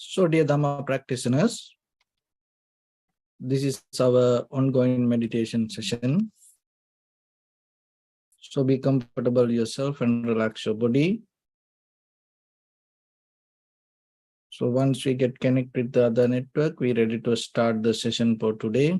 So, dear Dhamma practitioners, this is our ongoing meditation session. So, be comfortable yourself and relax your body. So, once we get connected with the other network, we're ready to start the session for today.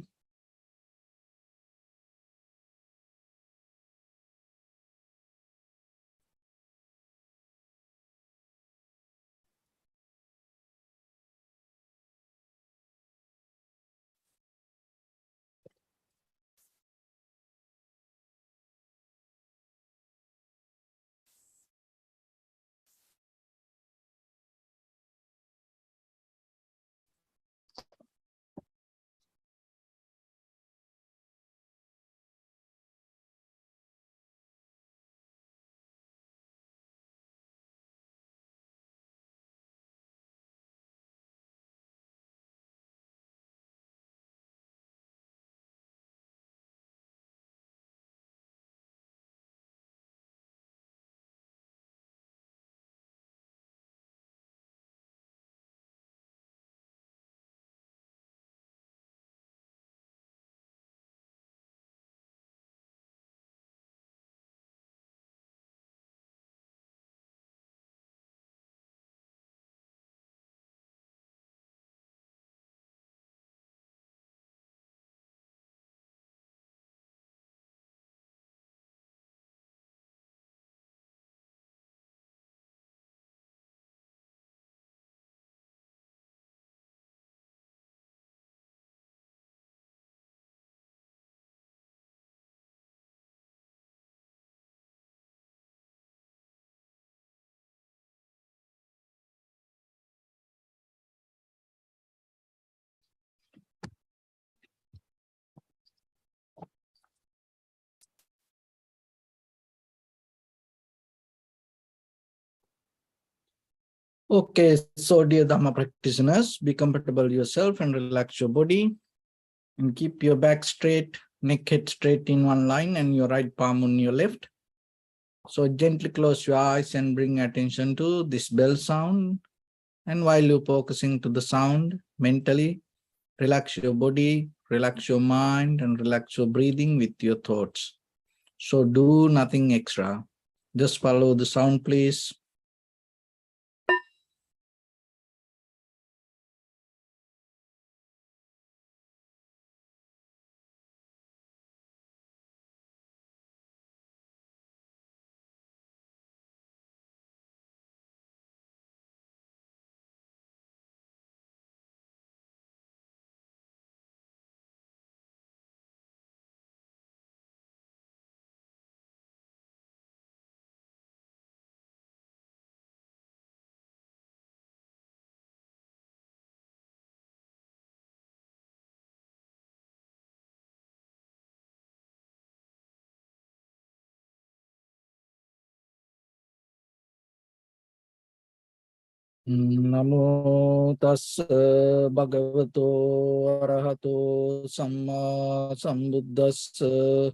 Okay, so dear Dhamma practitioners, be comfortable yourself and relax your body. And keep your back straight, neck head straight in one line and your right palm on your left. So gently close your eyes and bring attention to this bell sound. And while you're focusing to the sound, mentally relax your body, relax your mind, and relax your breathing with your thoughts. So do nothing extra. Just follow the sound, please. Namo tassa bhagavato arahato samma sambuddhassa.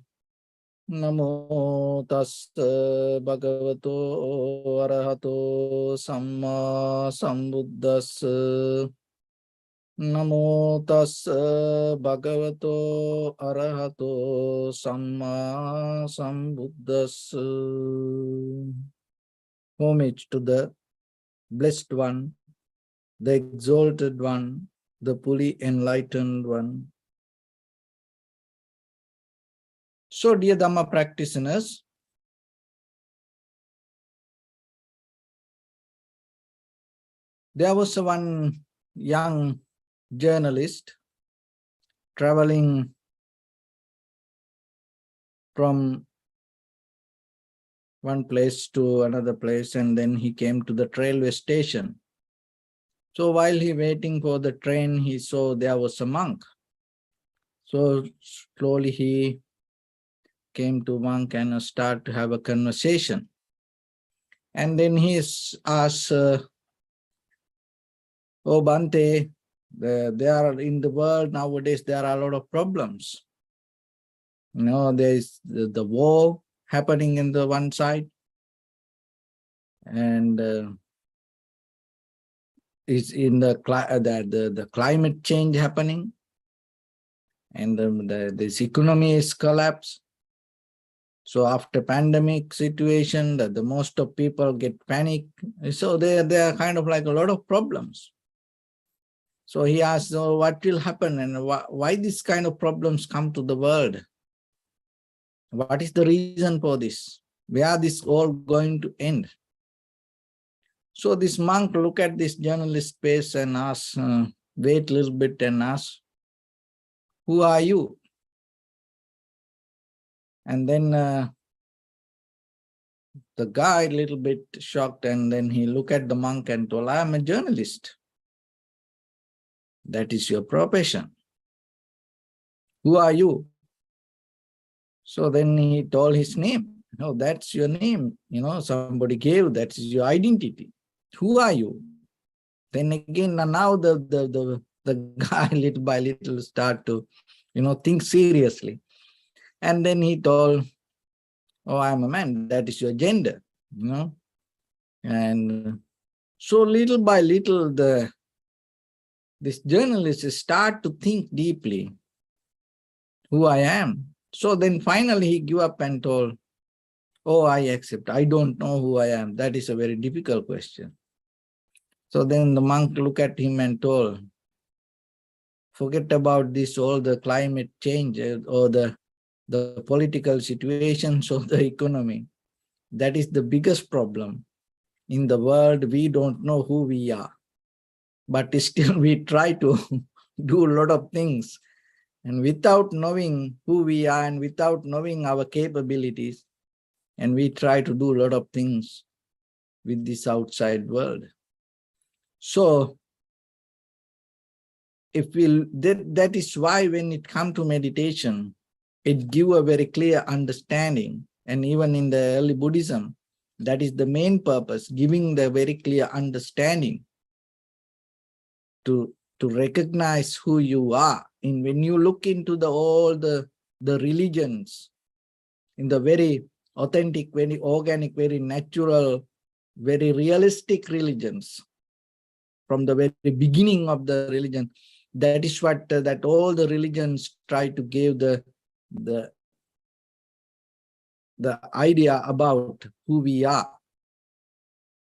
Namo tassa bhagavato arahato samma sambuddhassa. Namo tassa bhagavato arahato samma sambuddhassa. Homage to the Blessed One, the Exalted One, the fully enlightened One. So, dear Dhamma practitioners, there was one young journalist traveling from one place to another place, and then he came to the railway station. So while he waiting for the train, he saw there was a monk. So slowly he came to monk and start to have a conversation. And then he asked, "Oh Bhante, there are in the world nowadays, there are a lot of problems. You know, there is the war happening in the one side, and is in the climate change happening, and this economy is collapsed. So after pandemic situation, the most of people get panic. So there are kind of like a lot of problems. So he asked, so what will happen and why this kind of problems come to the world? What is the reason for this? Where are this all going to end? So this monk look at this journalist face and ask, wait a little bit and ask, who are you? And then the guy a little bit shocked, and then he looked at the monk and told, I am a journalist. That is your profession. Who are you? So then he told his name. No, that's your name. Somebody gave, that's your identity. Who are you? Then again, now the guy little by little start to, think seriously. And then he told, oh, I'm a man. That is your gender. And so little by little, this journalist start to think deeply who I am. So then finally he give up and told, oh, I accept. I don't know who I am. That is a very difficult question. So then the monk looked at him and told, forget about this, all the climate change or the political situations or the economy. That is the biggest problem. In the world, we don't know who we are. But still we try to do a lot of things. And without knowing who we are and without knowing our capabilities, and we try to do a lot of things with this outside world. So if that is why when it comes to meditation, it gives a very clear understanding. And even in the early Buddhism, that is the main purpose, giving the very clear understanding to recognize who you are. And when you look into all the religions, in the very authentic, very organic, very natural, very realistic religions, from the very beginning of the religion, that is what that all the religions try to give the idea about who we are.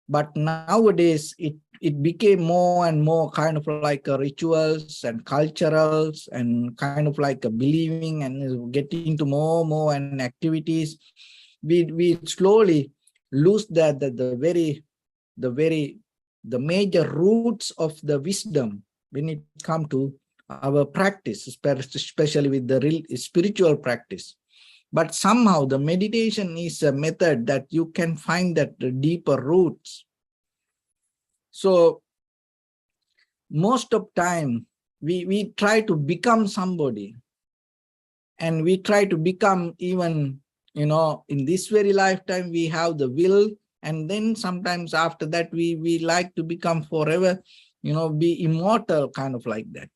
But nowadays it became more and more kind of like rituals and culturals and kind of like a believing and getting into more and activities. We slowly lose the major roots of the wisdom when it comes to our practice, especially with the spiritual practice. But somehow the meditation is a method that you can find that the deeper roots. So most of time we try to become somebody, and we try to become even, in this very lifetime we have the will, and then sometimes after that we like to become forever, be immortal, kind of like that.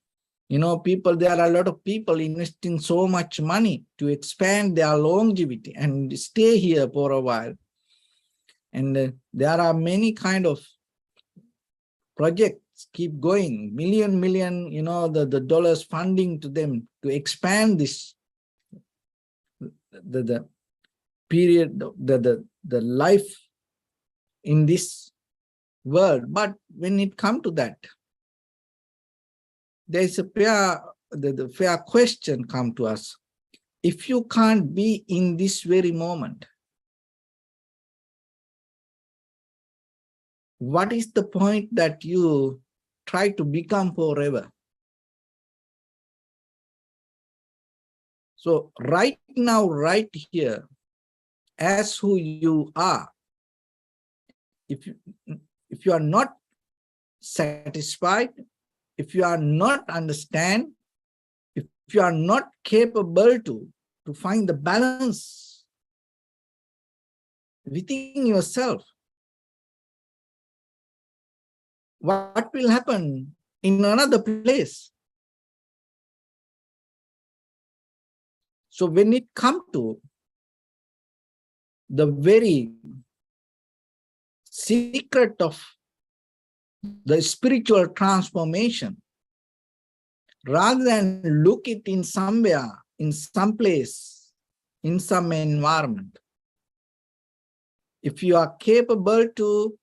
There are a lot of people investing so much money to expand their longevity and stay here for a while. And there are many kind of projects keep going, million, the dollars funding to them to expand this, the period, the life in this world. But when it comes to that, there is the fair question come to us. If you can't be in this very moment, what is the point that you try to become forever? So right now, right here, as who you are, if you are not satisfied, if you are not understand, if you are not capable to find the balance within yourself, what will happen in another place? So when it comes to the very secret of the spiritual transformation, rather than look it in somewhere, in some place, in some environment. If you are capable to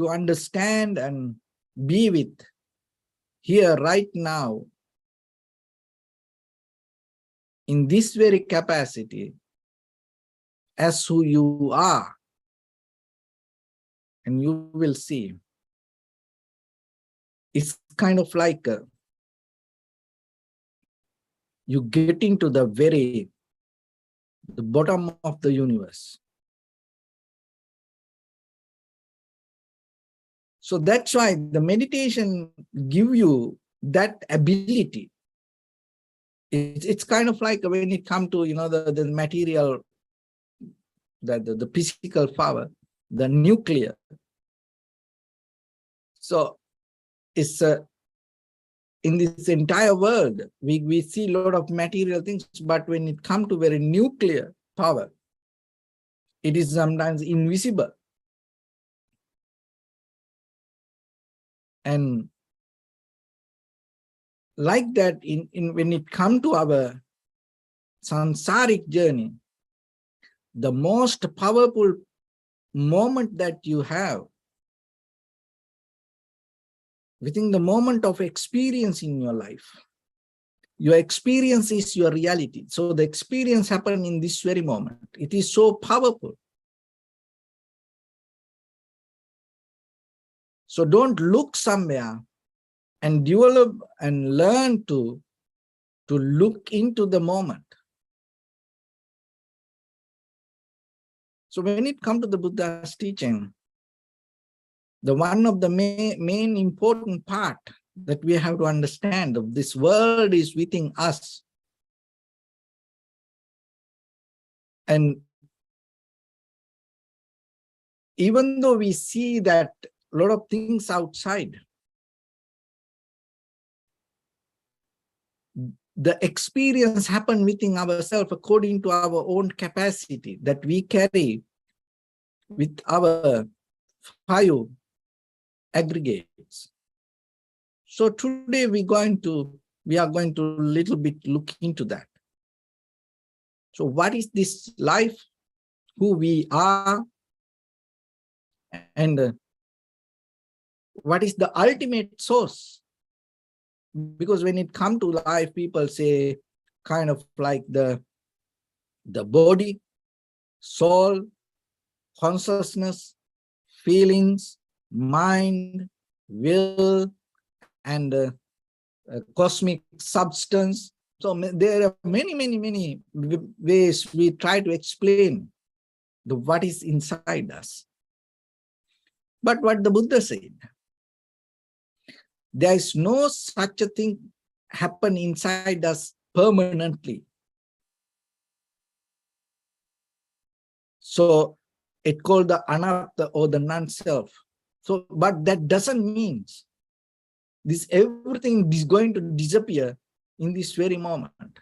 understand and be with here right now, in this very capacity, as who you are, and you will see, it's kind of like you get into the bottom of the universe. So that's why the meditation give you that ability. It's kind of like when it comes to, the material, the physical power, the nuclear. So it's in this entire world, we see a lot of material things, but when it comes to very nuclear power, it is sometimes invisible. And like that, when it comes to our samsaric journey, the most powerful moment that you have within the moment of experience in your life, your experience is your reality. So the experience happens in this very moment. It is so powerful. So don't look somewhere, and develop and learn to look into the moment. So when it comes to the Buddha's teaching, the one of the main important part that we have to understand of this world is within us. And even though we see that a lot of things outside, the experience happen within ourselves according to our own capacity that we carry with our 5 aggregates. So today we are going to little bit look into that. So what is this life, who we are, and what is the ultimate source? Because when it comes to life, people say kind of like the body, soul, consciousness, feelings, mind, will, and cosmic substance. So there are many ways we try to explain what is inside us. But what the Buddha said, there is no such a thing happen inside us permanently. So it called the anatta, or the non-self. So, but that doesn't mean this everything is going to disappear in this very moment.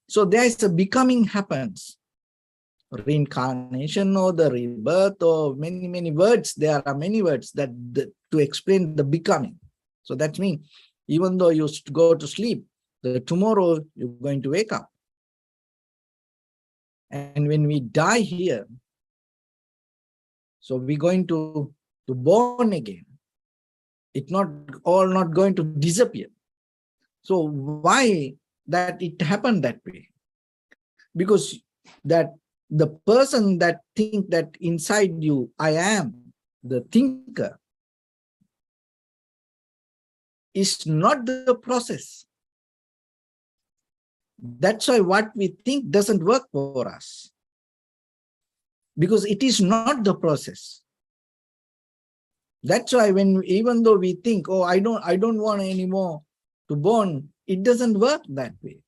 So there is a becoming happens, reincarnation or the rebirth, or many words. There are many words that to explain the becoming. So that means even though you go to sleep, tomorrow you're going to wake up. And when we die here, so we're going to born again. It's not going to disappear. So why that it happened that way? Because that the person that think that inside you, I am the thinker, is not the process. That's why what we think doesn't work for us, because it is not the process. That's why even though we think, oh, I don't want anymore to born, it doesn't work that way,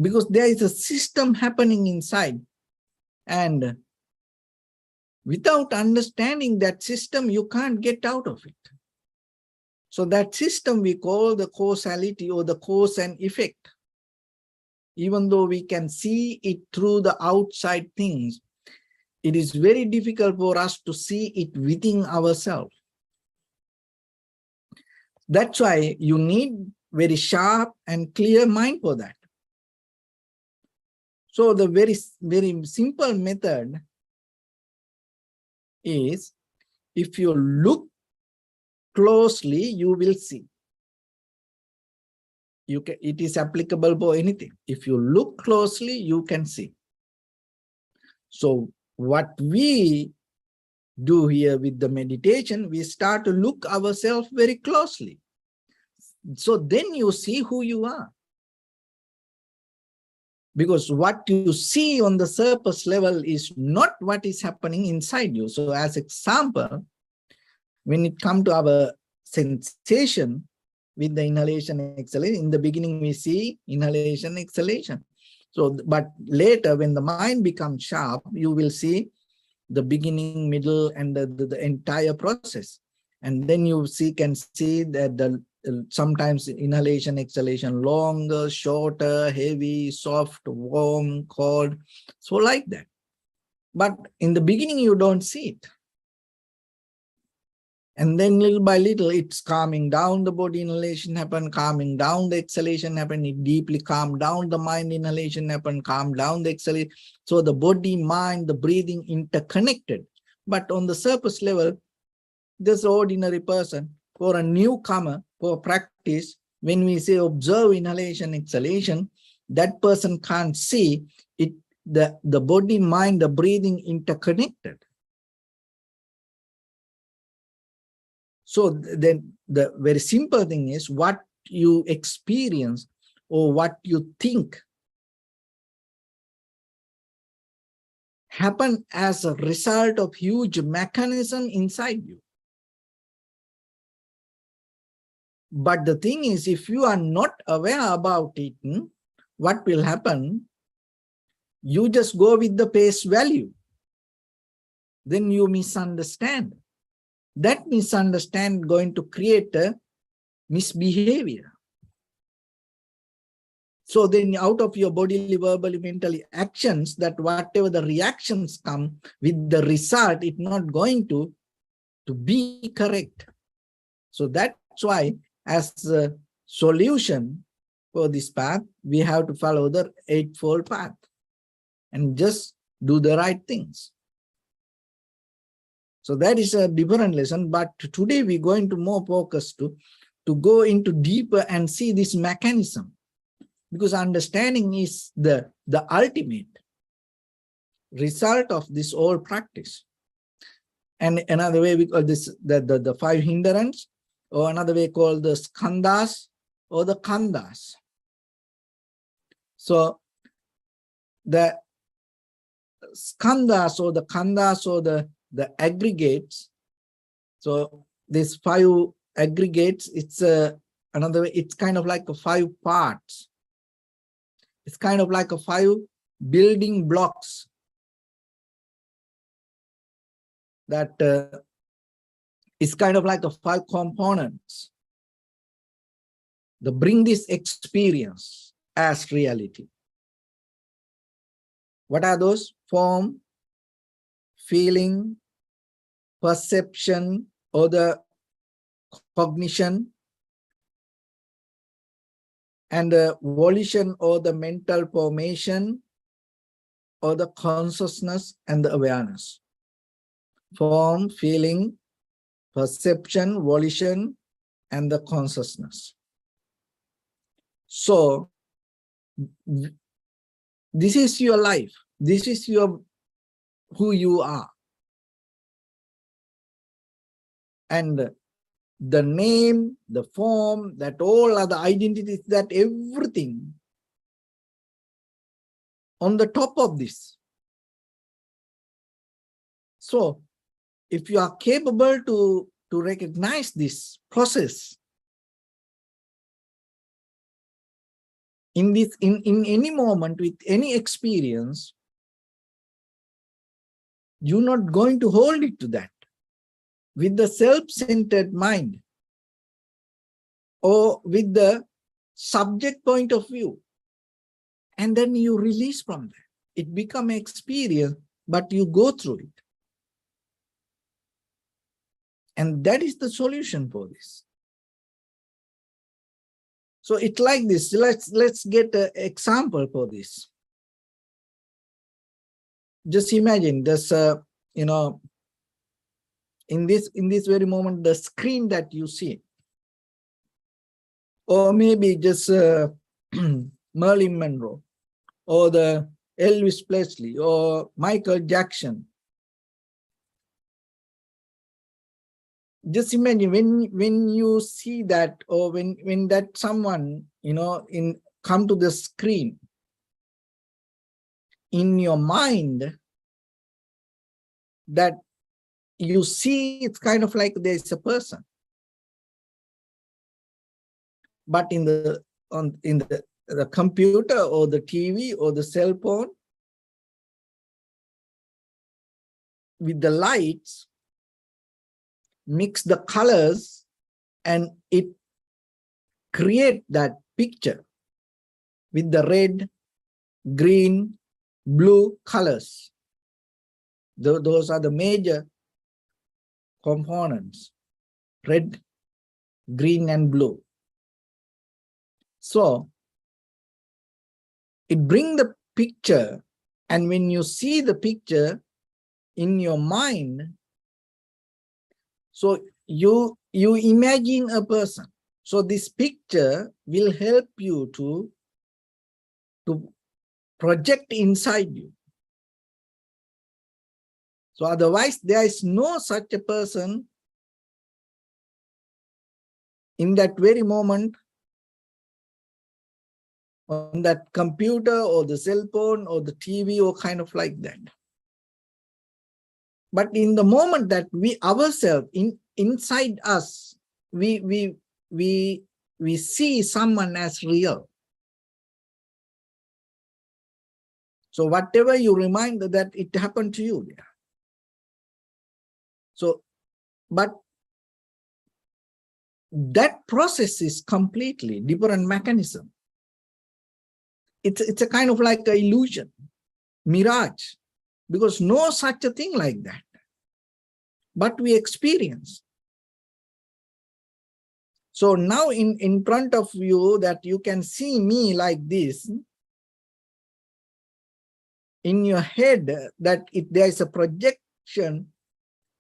because there is a system happening inside, and without understanding that system, you can't get out of it. So that system we call the causality, or the cause and effect. Even though we can see it through the outside things, it is very difficult for us to see it within ourselves. That's why you need very sharp and clear mind for that. So the very simple method is, if you look closely, you will see. It is applicable for anything. If you look closely, you can see. So what we do here with the meditation, we start to look ourselves very closely. So then you see who you are. Because what you see on the surface level is not what is happening inside you. So as example, when it comes to our sensation with the inhalation, exhalation, in the beginning we see inhalation, exhalation. So, but later when the mind becomes sharp, you will see the beginning, middle, and the entire process. And then you can see that sometimes inhalation, exhalation, longer, shorter, heavy, soft, warm, cold, so like that. But in the beginning, you don't see it. And then little by little, it's calming down the body, inhalation happen, calming down the exhalation happen, it deeply calm down the mind, inhalation happen, calm down the exhalation. So the body, mind, the breathing interconnected. But on the surface level, this ordinary person, for a newcomer, for practice, when we say observe inhalation, exhalation, that person can't see it, the body, mind, the breathing interconnected. So then the very simple thing is, what you experience or what you think happen as a result of huge mechanism inside you. But the thing is, if you are not aware about it, what will happen? You just go with the face value. Then you misunderstand. That misunderstand going to create a misbehavior. So then out of your bodily, verbally, mentally actions, that whatever the reactions come with the result, it's not going to be correct. So that's why as a solution for this path, we have to follow the Eightfold Path and just do the right things. So that is a different lesson, but today we're going to more focus to go into deeper and see this mechanism, because understanding is the ultimate result of this whole practice. And another way we call this the five hindrances, or another way called the skandhas or the khandhas. So the skandhas or the khandhas or the aggregates. So these five aggregates, it's another way, it's kind of like a 5 parts. It's kind of like a 5 building blocks that is kind of like a 5 components that bring this experience as reality. What are those? Form, feeling, perception, or the cognition, and the volition or the mental formation, or the consciousness and the awareness. Form, feeling, perception, volition, and the consciousness. So this is your life. This is who you are. And the name, the form, that all other identities, that everything on the top of this. So if you are capable to recognize this process in any moment with any experience, you're not going to hold it to that with the self-centered mind or with the subject point of view. And then you release from that. It becomes an experience but you go through it. And that is the solution for this. So it's like this. Let's get an example for this. Just imagine this, you know, in this very moment, the screen that you see, or maybe just Marilyn Monroe, or the Elvis Presley, or Michael Jackson. Just imagine when you see that, or when that someone, you know, come to the screen, in your mind, that you see, it's kind of like there's a person. But in the computer or the TV or the cell phone, with the lights, mix the colors, and it create that picture with the red, green, blue colors. Those are the major components: red, green, and blue. So it brings the picture, and when you see the picture in your mind, so you imagine a person. So this picture will help you to project inside you. So otherwise, there is no such a person in that very moment on that computer or the cell phone or the TV or kind of like that. But in the moment that we ourselves, inside us, we see someone as real. So whatever you remind that it happened to you. So, but that process is completely different mechanism. It's a kind of like an illusion, mirage, because no such a thing like that. But we experience. So now in front of you, that you can see me like this, in your head, that there is a projection,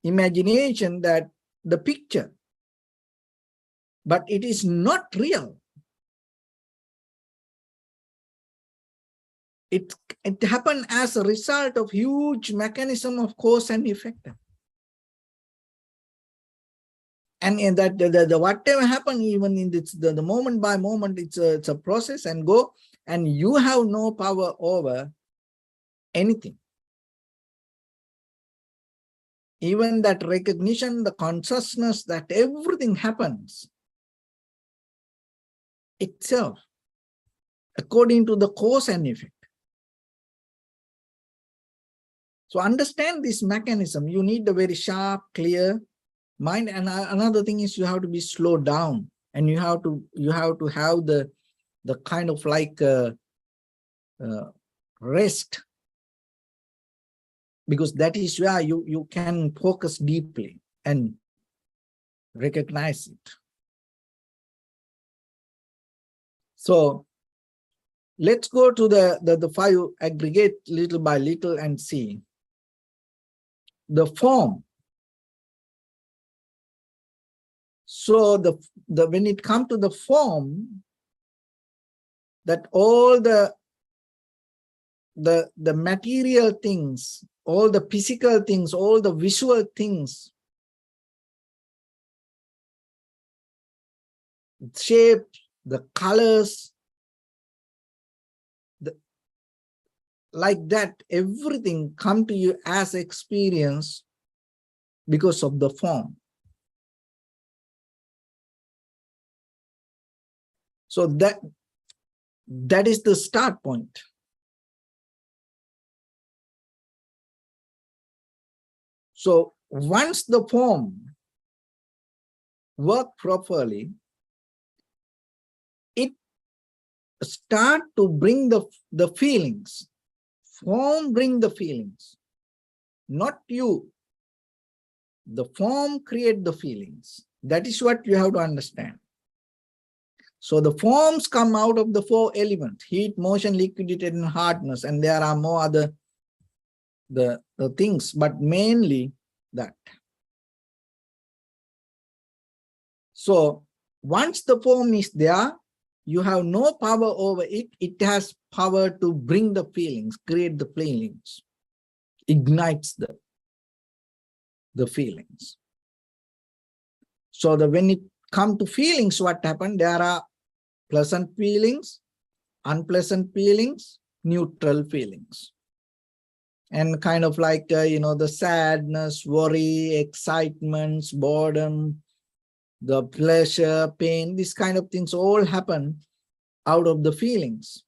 imagination, that the picture, but it is not real. It happened as a result of huge mechanism of cause and effect. And in that, the whatever happened, even in this, the moment by moment, it's a process and go, and you have no power over anything. Even that recognition, the consciousness that everything happens itself according to the cause and effect. So understand this mechanism. You need a very sharp, clear mind. And another thing is you have to be slowed down, and you have to have the kind of like rest, because that is where you can focus deeply and recognize it. So let's go to the five, aggregate little by little and see the form. So when it comes to the form, that all the material things, all the physical things, all the visual things, shape, the colors, like that, everything come to you as experience because of the form. So that is the start point. So once the form work properly, it start to bring the feelings. Form bring the feelings. not you. The form creates the feelings. That is what you have to understand. So the forms come out of the 4 elements: heat, motion, liquidity, and hardness. And there are more other the things, but mainly that. So once the form is there, you have no power over it. It has power to bring the feelings, create the feelings, ignites the feelings. So when it comes to feelings, what happened? There are pleasant feelings, unpleasant feelings, neutral feelings. And kind of like, the sadness, worry, excitement, boredom, the pleasure, pain, these kind of things all happen out of the feelings.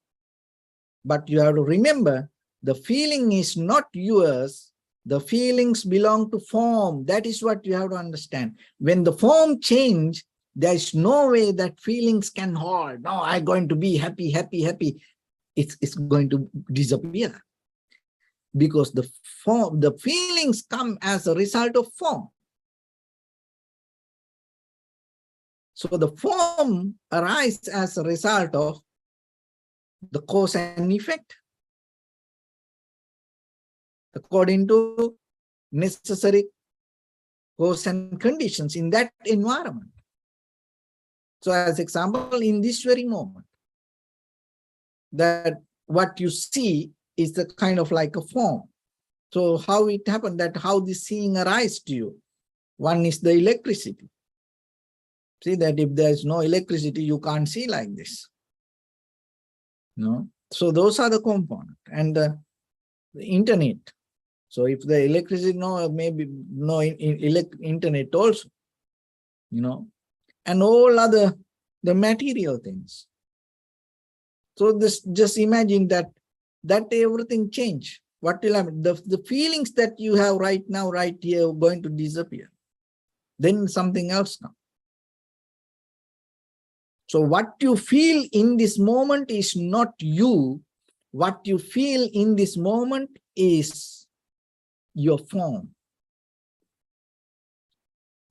But you have to remember, the feeling is not yours. The feelings belong to form. That is what you have to understand. When the form change, there is no way that feelings can hold. No, I'm going to be happy, happy, happy. It's going to disappear. Because the feelings come as a result of form. So the form arises as a result of the cause and effect, according to necessary cause and conditions in that environment. So as example, in this very moment, that what you see is the kind of like a form. So how it happened, that how this seeing arises to you? One is the electricity. See that if there is no electricity, you can't see like this. No. So those are the components. And the internet. So if the electricity, no, maybe no internet also, and all other the material things. So this, just imagine that everything change. What will happen? The feelings that you have right now, right here, are going to disappear. Then something else comes. So what you feel in this moment is not you. What you feel in this moment is your form,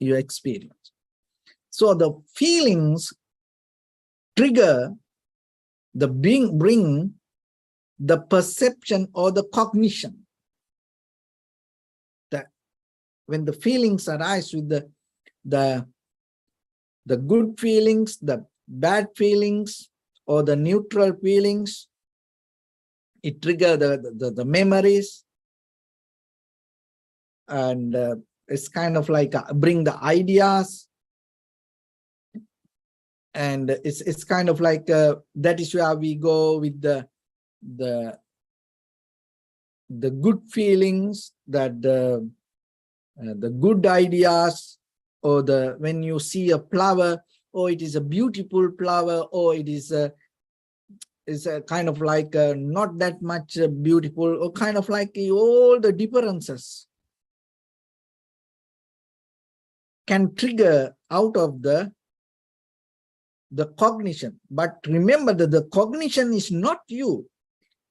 your experience. So the feelings trigger bring the perception or the cognition. That when the feelings arise with the good feelings, the bad feelings, or the neutral feelings, it triggers the memories, and it's kind of like bring the ideas, and it's kind of like that is where we go with the good feelings, that the good ideas, or when you see a flower, or it is a beautiful flower, or it is a kind of like not that much beautiful, or kind of like all the differences can trigger out of the cognition. But remember that the cognition is not you.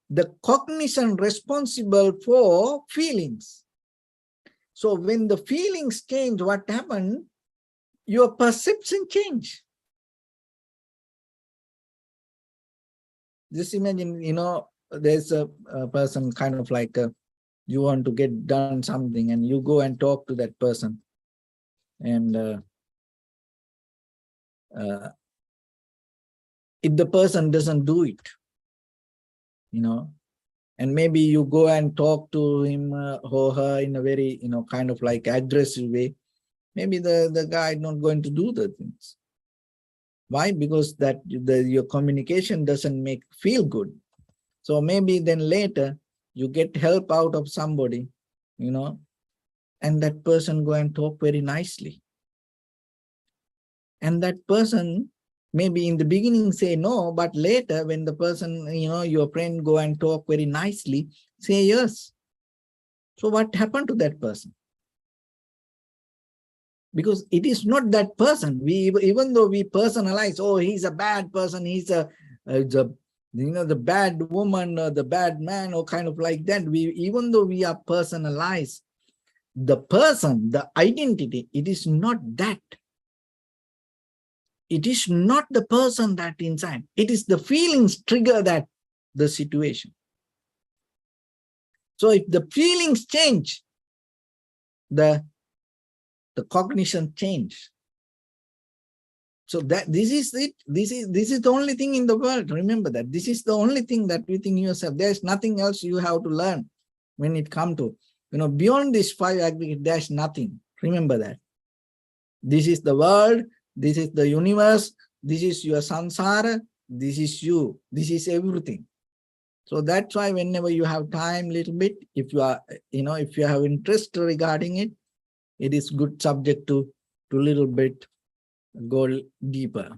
The cognition responsible for feelings. So when the feelings change, what happened? Your perception change. Just imagine, there's a person kind of like you want to get done something, and you go and talk to that person, and if the person doesn't do it, and maybe you go and talk to him or her in a very, kind of like aggressive way, maybe the guy not going to do the things. Why? Because your communication doesn't feel good. So maybe then later you get help out of somebody, and that person go and talk very nicely. And that person maybe in the beginning say no, but later when the person, your friend go and talk very nicely, say yes. So what happened to that person? Because it is not that person. Even though we personalize, oh, he's a bad person, he's the bad woman or the bad man, or kind of like that. Even though we are personalized, the person, the identity, it is not that. It is not the person that inside. It is the feelings trigger that, the situation. So if the feelings change, the cognition change. So that this is it. This is the only thing in the world. Remember that. This is the only thing that within yourself. There is nothing else you have to learn when it comes to, beyond these 5 aggregates, there's nothing. Remember that. This is the world. This is the universe. This is your samsara. This is you. This is everything. So that's why whenever you have time, little bit, if you are, if you have interest regarding it, it is good subject to little bit go deeper.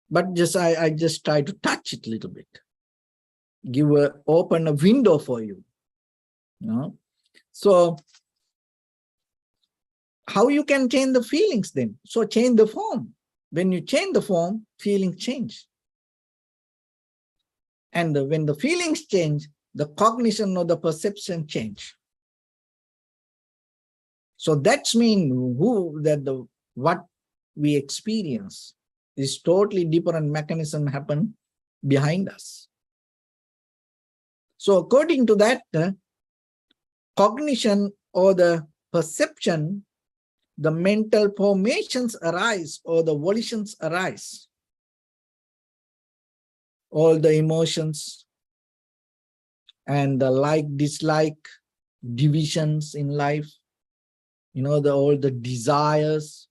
But just I just try to touch it a little bit, open a window for you. So how you can change the feelings then? So change the form. When you change the form, feelings change. And when the feelings change, the cognition or the perception change. So that's mean what we experience is totally different mechanism happen behind us. So according to that, cognition or the perception, the mental formations arise or the volitions arise. All the emotions and the like, dislike, divisions in life, all the desires,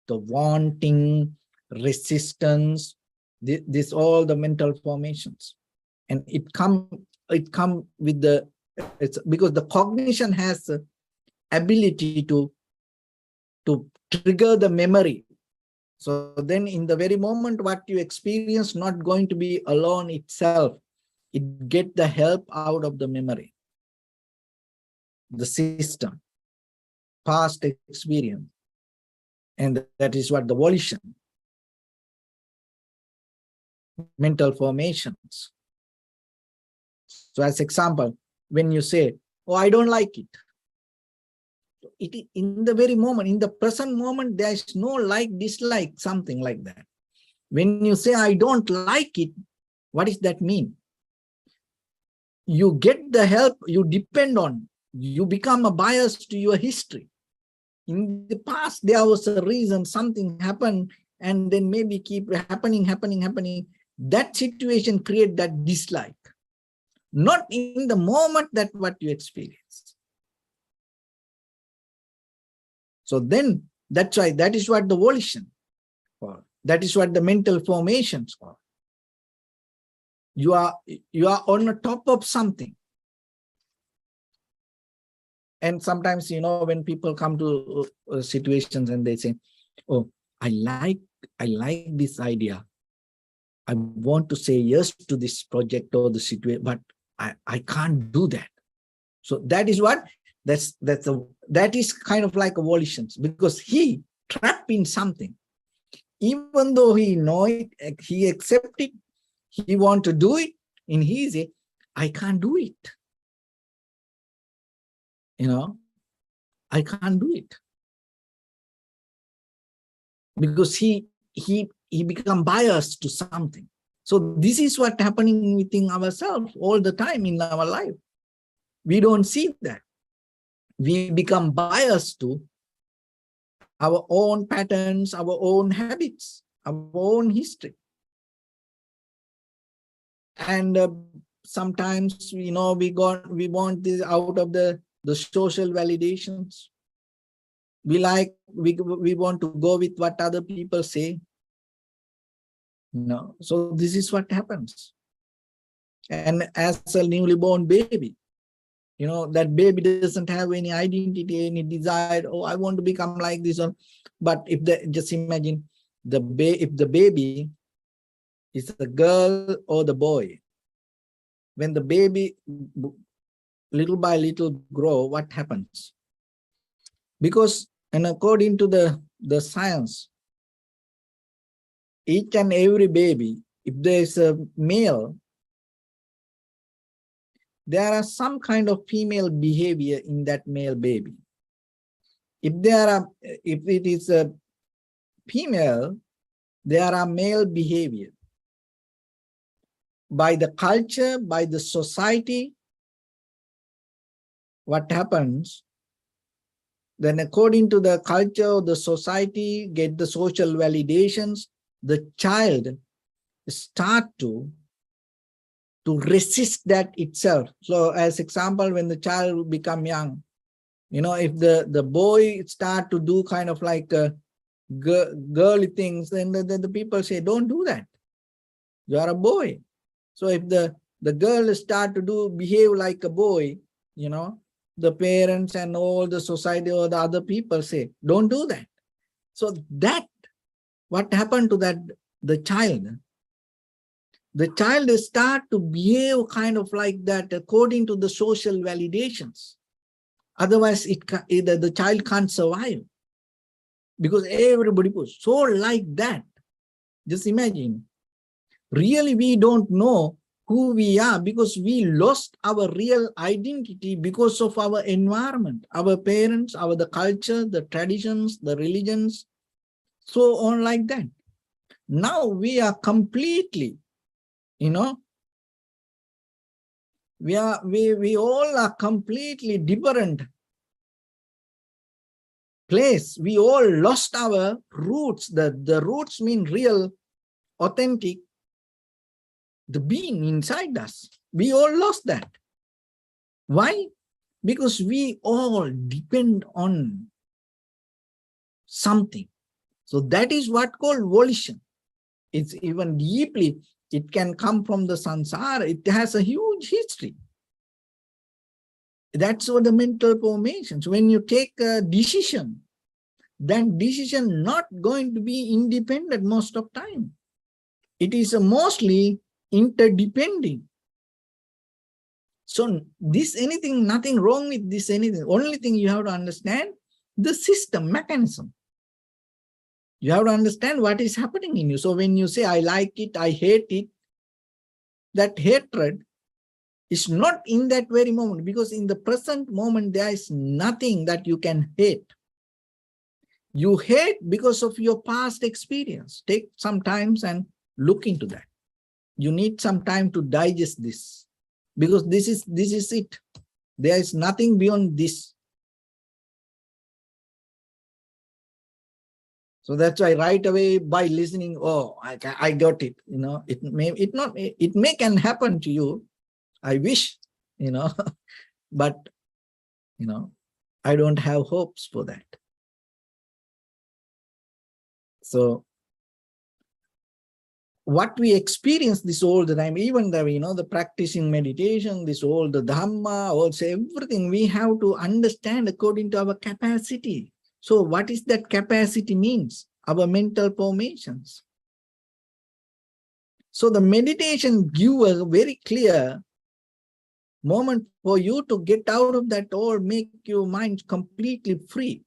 the wanting, resistance, this all the mental formations. And it come with it's because the cognition has the ability to trigger the memory. So then in the very moment what you experience not going to be alone itself. It get the help out of the memory, the system, past experience. And that is what the volition, mental formations. So as example, when you say, oh, I don't like it. In the very moment, in the present moment, there is no like, dislike, something like that. When you say, I don't like it, what does that mean? You get the help, you depend on, you become a bias to your history. In the past, there was a reason something happened, and then maybe keep happening. That situation create that dislike. Not in the moment that what you experience. So then that's why that is what the volition or that is what the mental formations are. You are on the top of something. And sometimes, when people come to situations and they say, oh, I like this idea. I want to say yes to this project or the situation, but I can't do that. So that is what, that is kind of like a volition, because he trapped in something. Even though he know it, he accept it, he want to do it, and he say, I can't do it. I can't do it. Because he become biased to something. So this is what happening within ourselves all the time in our life. We don't see that. We become biased to our own patterns, our own habits, our own history. And sometimes, we want this out of the social validations. We want to go with what other people say. So this is what happens. And as a newly born baby, that baby doesn't have any identity, any desire, oh, I want to become like this one. But just imagine if the baby is the girl or the boy, when the baby little by little grow, what happens? Because, and according to the science, each and every baby, if there is a male, there are some kind of female behavior in that male baby. If it is a female, there are male behavior. By the culture, by the society, what happens? Then according to the culture, the society, get the social validations, the child start to resist that itself. So as example, when the child become young, if the boy start to do kind of like girly things, then the people say, don't do that. You are a boy. So if the girl start to behave like a boy, the parents and all the society or the other people say, don't do that. So that, what happened to that, the child? The child start to behave kind of like that according to the social validations. Otherwise, the child can't survive. Because everybody was so like that. Just imagine. Really, we don't know who we are because we lost our real identity because of our environment, our parents, the culture, the traditions, the religions, so on like that. Now we are completely, we all are completely different place. We all lost our roots. The roots mean real, authentic, the being inside us. We all lost that. Why? Because we all depend on something. So that is what called volition. It's even deeply, it can come from the samsara. It has a huge history. That's what the mental formations. When you take a decision, that decision not going to be independent most of time. It is mostly interdepending. So nothing wrong with this anything. Only thing you have to understand, the system, mechanism. You have to understand what is happening in you. So when you say, I like it, I hate it, that hatred is not in that very moment, because in the present moment, there is nothing that you can hate. You hate because of your past experience. Take some time and look into that. You need some time to digest this, because this is it. There is nothing beyond this. So that's why right away by listening, oh, I got it. It may can happen to you. I wish, but I don't have hopes for that. So what we experience this all the time, even the practicing meditation, this all the Dhamma, also everything, we have to understand according to our capacity. So what is that capacity means? Our mental formations. So the meditation gives a very clear moment for you to get out of that or make your mind completely free.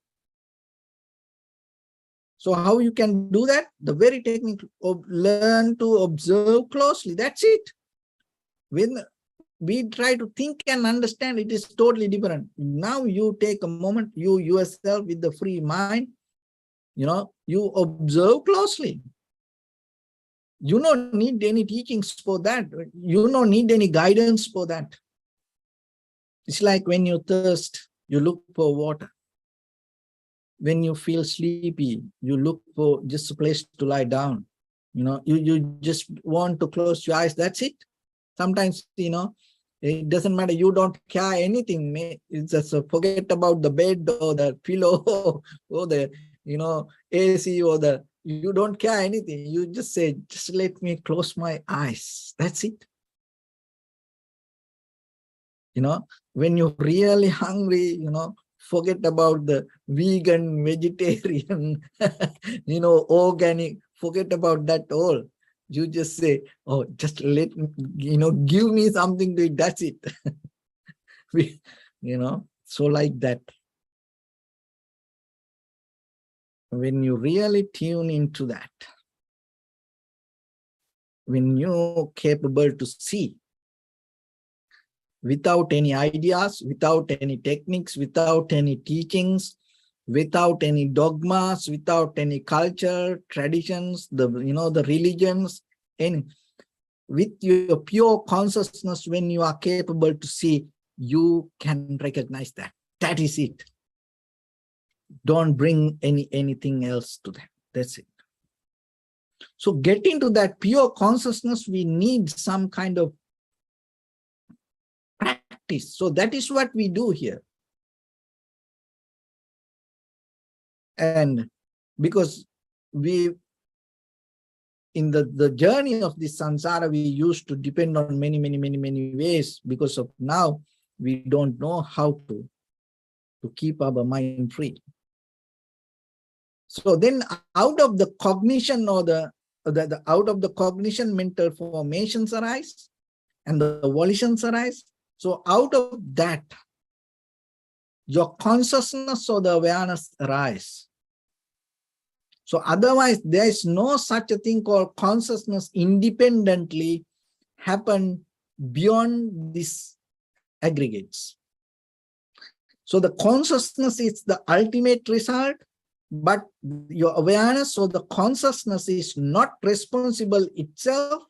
So how you can do that? The very technique of learn to observe closely. That's it. When we try to think and understand, it is totally different. Now you take a moment, you yourself with the free mind, you observe closely. You don't need any teachings for that. You don't need any guidance for that. It's like when you thirst, you look for water. When you feel sleepy, you look for just a place to lie down. You just want to close your eyes. That's it. Sometimes, it doesn't matter. You don't care anything. It's just forget about the bed or the pillow or the, AC or you don't care anything. You just say, just let me close my eyes. That's it. When you're really hungry, forget about the vegan, vegetarian, organic, forget about that all. You just say, oh, just let me, give me something to eat. That's it. So like that. When you really tune into that, when you're capable to see, without any ideas, without any techniques, without any teachings, without any dogmas, without any culture, traditions, the religions, and with your pure consciousness, when you are capable to see, you can recognize that. That is it. Don't bring anything else to that. That's it. So getting to that pure consciousness, we need some kind of practice. So that is what we do here. And because we, in the journey of this samsara, we used to depend on many ways. Because of now, we don't know how to keep our mind free. So then out of the cognition or out of the cognition, mental formations arise and the volitions arise. So out of that, your consciousness or the awareness arise. So otherwise, there is no such a thing called consciousness independently happen beyond these aggregates. So the consciousness is the ultimate result, but your awareness or the consciousness is not responsible itself,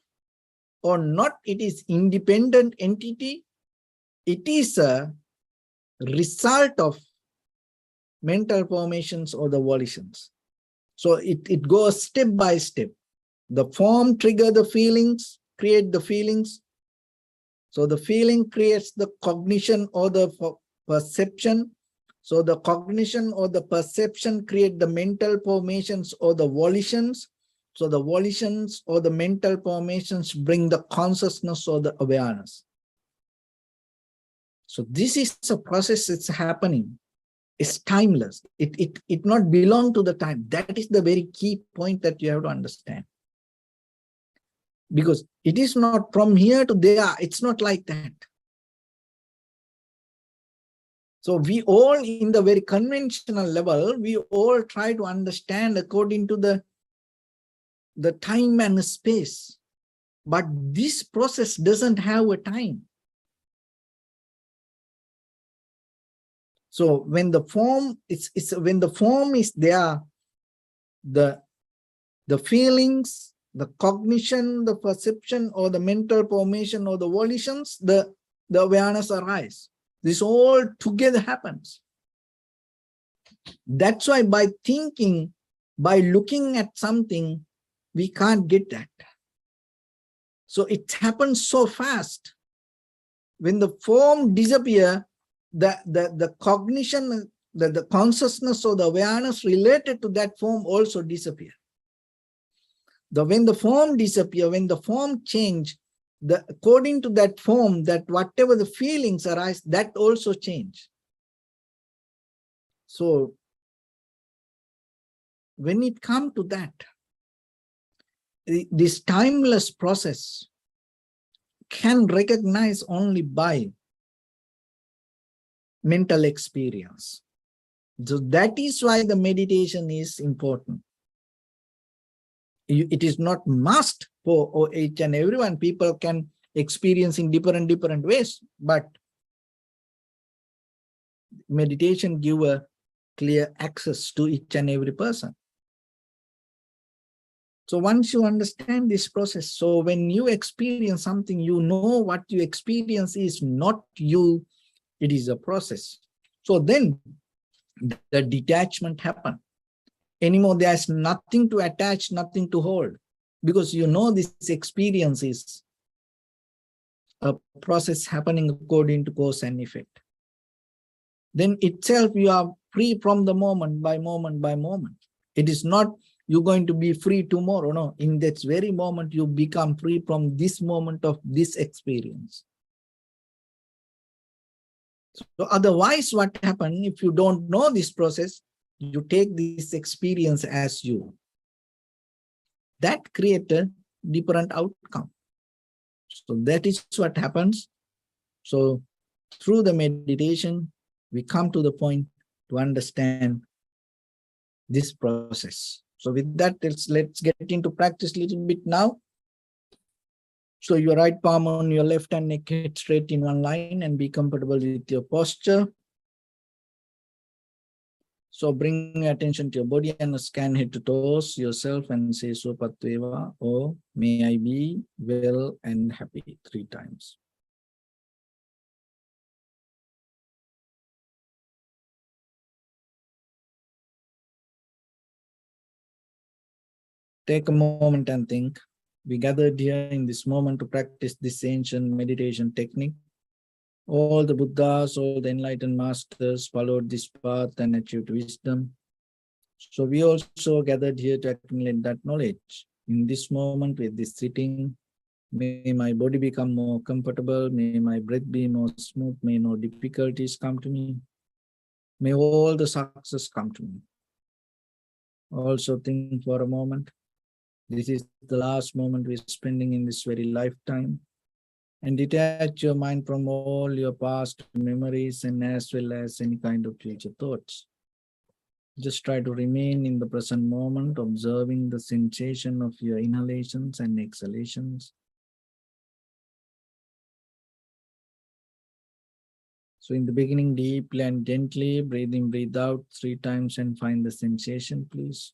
or not, it is independent entity. It is a result of mental formations or the volitions. So it goes step by step. The form trigger the feelings, create the feelings. So the feeling creates the cognition or the perception. So the cognition or the perception create the mental formations or the volitions. So the volitions or the mental formations bring the consciousness or the awareness. So this is a process that's happening. It's timeless. It not belong to the time. That is the very key point that you have to understand. Because it is not from here to there. It's not like that. So we all, in the very conventional level, we all try to understand according to the time and space. But this process doesn't have a time. So when the form when the form is there, the feelings, the cognition, the perception, or the mental formation, or the volitions, the awareness arise. This all together happens. That's why by thinking, by looking at something, we can't get that. So it happens so fast. When the form disappears, the cognition, the consciousness or the awareness related to that form also disappear. When the form disappear, when the form change, according to that form, that whatever the feelings arise, that also change. So when it comes to that, this timeless process can recognize only by mental experience. So that is why the meditation is important. It is not must for each and everyone. People can experience in different ways, but meditation gives a clear access to each and every person. So once you understand this process, so when you experience something, you know what you experience is not you, it is a process. So then the detachment happens. Anymore, there's nothing to attach, nothing to hold, because you know this experience is a process happening according to cause and effect. Then itself you are free from the moment by moment by moment. It is not you're going to be free tomorrow. No, in that very moment you become free from this moment of this experience. So otherwise what happens if you don't know this process? You take this experience as you. That creates a different outcome. So that is what happens. So through the meditation, we come to the point to understand this process. So with that, let's get into practice a little bit now. So your right palm on your left hand, neck head straight in one line, and be comfortable with your posture. So bring your attention to your body and scan head to toes yourself and say Supatveva, or may I be well and happy 3 times. Take a moment and think. We gathered here in this moment to practice this ancient meditation technique. All the Buddhas, all the enlightened masters followed this path and achieved wisdom. So we also gathered here to accumulate that knowledge. In this moment, with this sitting, may my body become more comfortable, may my breath be more smooth, may no difficulties come to me, may all the success come to me. Also think for a moment, this is the last moment we're spending in this very lifetime, and detach your mind from all your past memories and as well as any kind of future thoughts. Just try to remain in the present moment, observing the sensation of your inhalations and exhalations. So in the beginning, deeply and gently, breathe in, breathe out 3 times and find the sensation, please.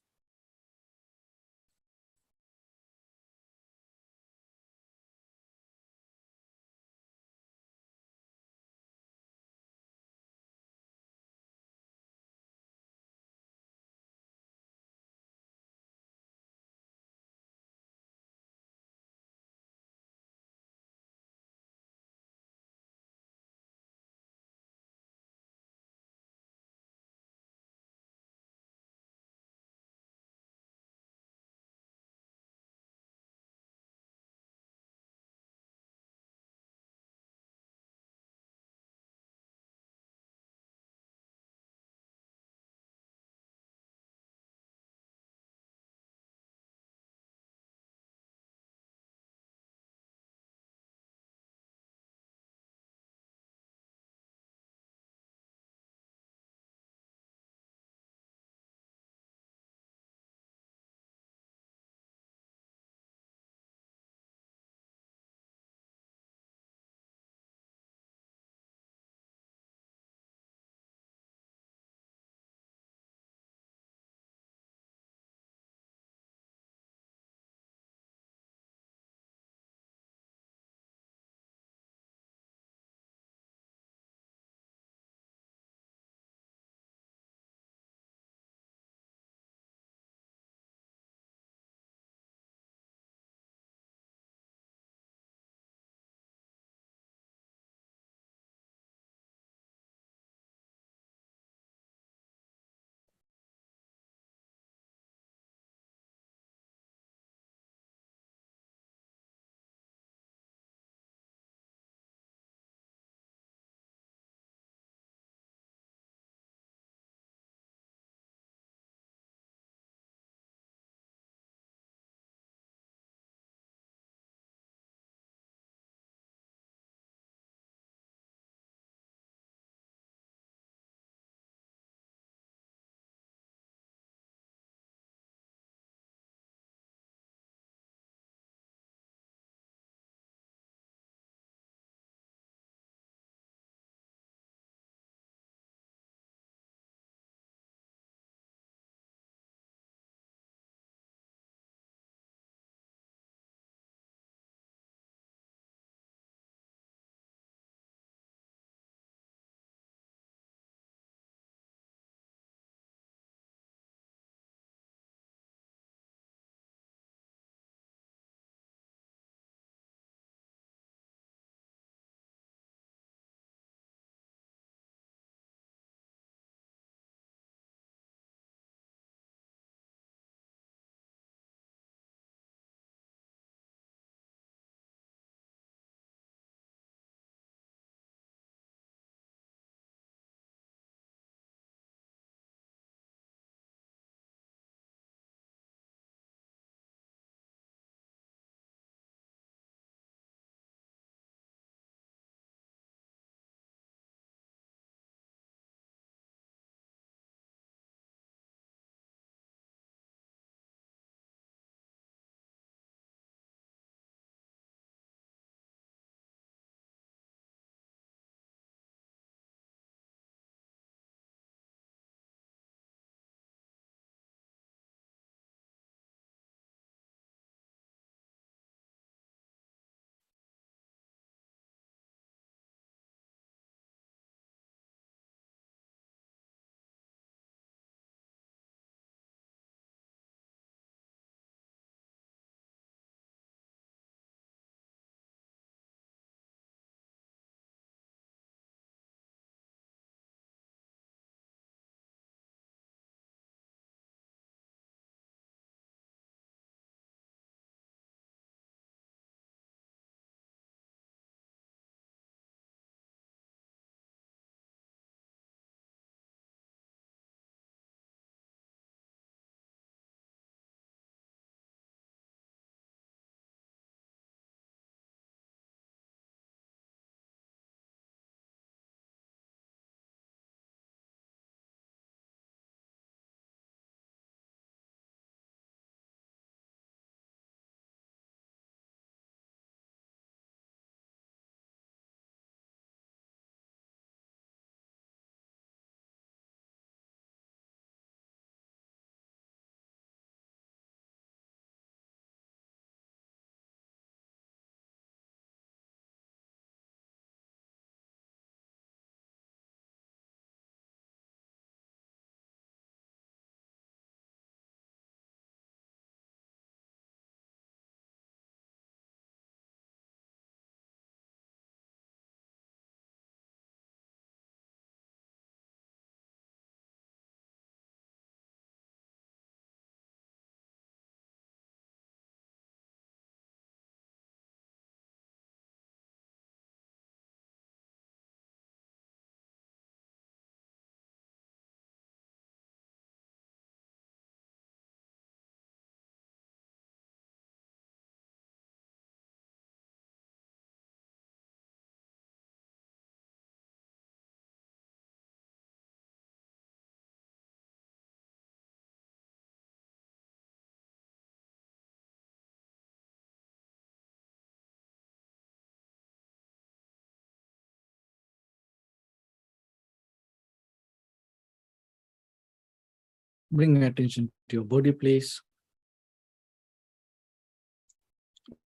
Bring attention to your body, please.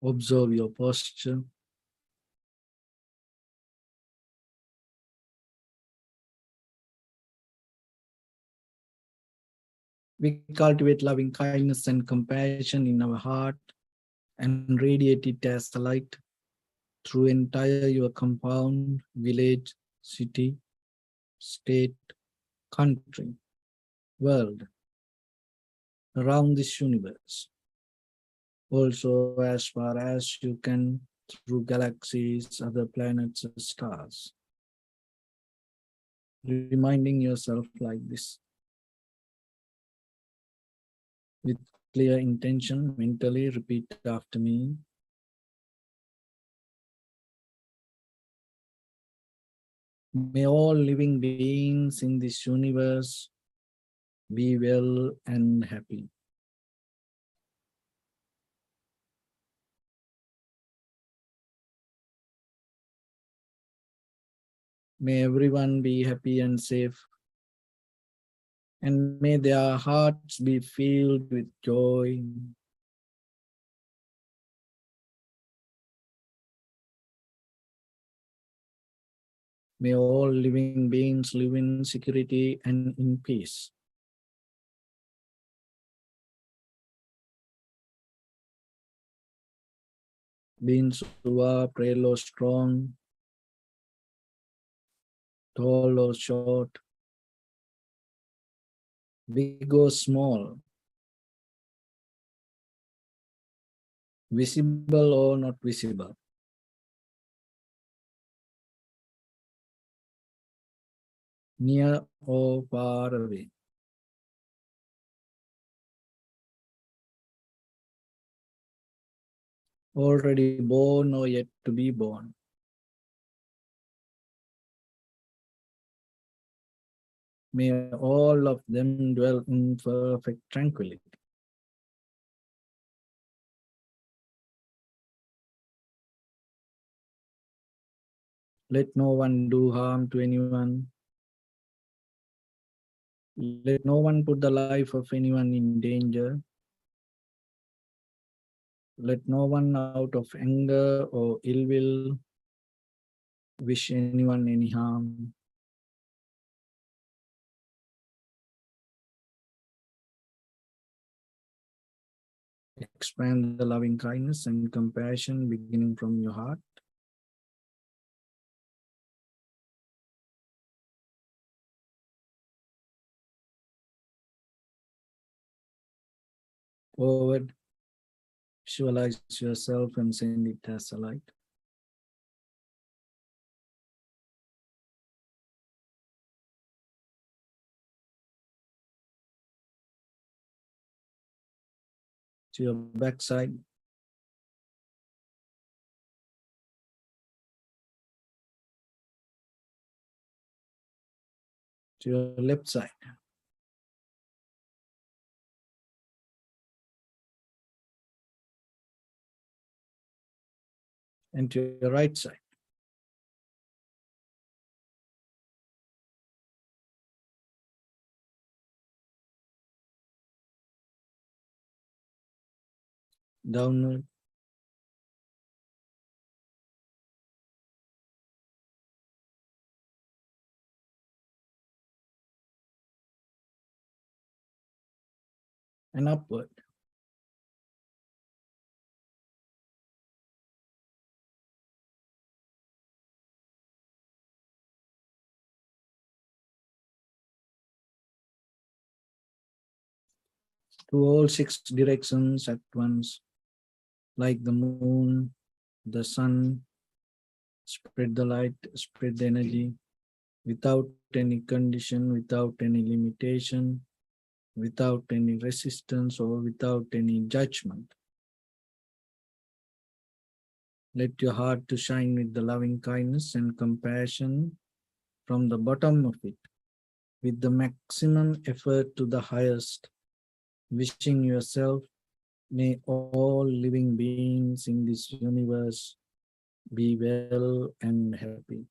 Observe your posture. We cultivate loving kindness and compassion in our heart and radiate it as the light through entire your compound, village, city, state, country, world, around this universe. Also as far as you can, through galaxies, other planets, and stars. Reminding yourself like this. With clear intention, mentally repeat after me. May all living beings in this universe be well and happy. May everyone be happy and safe. And may their hearts be filled with joy. May all living beings live in security and in peace. Beings who are frail or strong, tall or short, big or small, visible or not visible. Near or far away. Already born or yet to be born. May all of them dwell in perfect tranquility. Let no one do harm to anyone. Let no one put the life of anyone in danger. Let no one out of anger or ill will wish anyone any harm. Expand the loving kindness and compassion beginning from your heart. Forward, visualize yourself and send it as a light. To your backside. To your left side. And to your right side. Downward. And upward. To all 6 directions at once, like the moon, the sun, spread the light, spread the energy, without any condition, without any limitation, without any resistance or without any judgment. Let your heart to shine with the loving kindness and compassion from the bottom of it, with the maximum effort to the highest, wishing yourself, may all living beings in this universe be well and happy.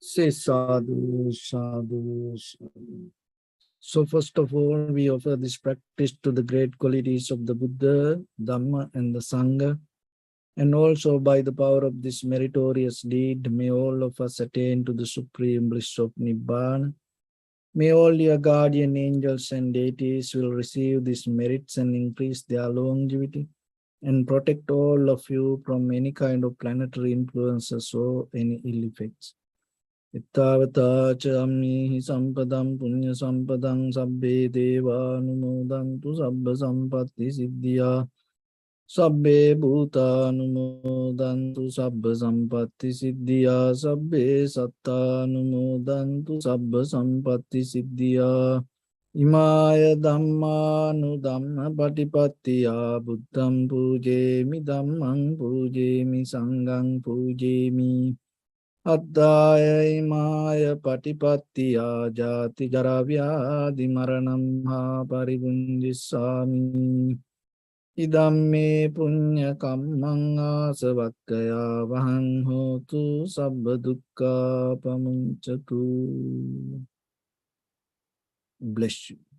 Say sadhu, sadhu, sadhu. So first of all, we offer this practice to the great qualities of the Buddha, Dhamma, and the Sangha. And also by the power of this meritorious deed, may all of us attain to the supreme bliss of Nibbana. May all your guardian angels and deities will receive these merits and increase their longevity and protect all of you from any kind of planetary influences or any ill effects. Ittavata chammihi sampadam punya sampadam sabbe deva anumodantu sabba sampatti siddhya sabbe bhuta anumodantu sabba sampatti siddhya sabbe satta anumodantu sabba sampatti siddhya imaya dhammanu dhamma patipattiya buddham pujemi dhammam pujemi sangham pujemi Addaya imaya patipattiya jati jaravyadi maranam ha paribundissami idamme punya kammang asavakkaya vahang hotu sabba dukkha pamuncatu. Bless you.